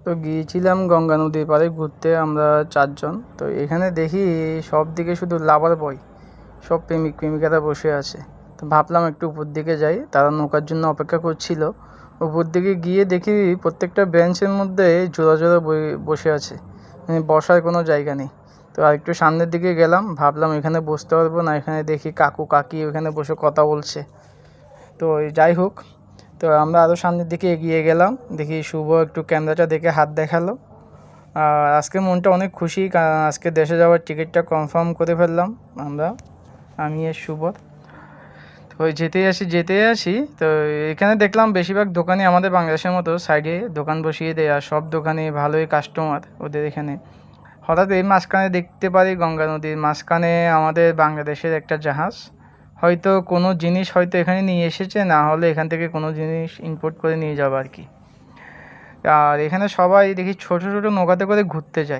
তো গিয়েছিলাম গঙ্গা নদীর পাড়ে ঘুরতে আমরা 4 জন। তো এখানে দেখি সব দিকে শুধু লাভার বয়, সব প্রেমিক প্রেমিকারা বসে আছে। তো ভাবলাম একটু উপর দিকে যাই, তারা নৌকার জন্য অপেক্ষা করছিল। উপর দিকে গিয়ে দেখি প্রত্যেকটা বেঞ্চের মধ্যে জোড়া জোড়া বসে আছে, মানে বসার কোনো জায়গা নেই। তো আর একটু সামনের দিকে গেলাম, ভাবলাম এখানে বসতে পারবো না, এখানে দেখি কাকু কাকি ওখানে বসে কথা বলছে। তো যাই হোক, তো আমরা আরও সামনের দিকে এগিয়ে গেলাম, দেখি শুভ একটু ক্যামেরাটা দেখে হাত দেখালো। আর আজকে মনটা অনেক খুশি, কারণ আজকে দেশে যাওয়ার টিকিটটা কনফার্ম করে ফেললাম আমরা, আমি আর শুভ। তো ওই যেতেই আসি তো এখানে দেখলাম বেশিরভাগ দোকানে আমাদের বাংলাদেশের মতো সাইডে দোকান বসিয়ে দেয়, আর সব দোকানে ভালোই কাস্টমার ওদের এখানে। হঠাৎ এই মাঝখানে দেখতে পারি গঙ্গা নদীর মাঝখানে আমাদের বাংলাদেশের একটা জাহাজ, হয়তো কোনো জিনিস হয়তো এখানে নিয়ে এসেছে, না হলে এখান থেকে কোনো জিনিস ইম্পোর্ট করে নিয়ে যাবে আর কি। আর এখানে সবাই দেখি ছোট ছোট নৌকাতে করে ঘুরতে যায়।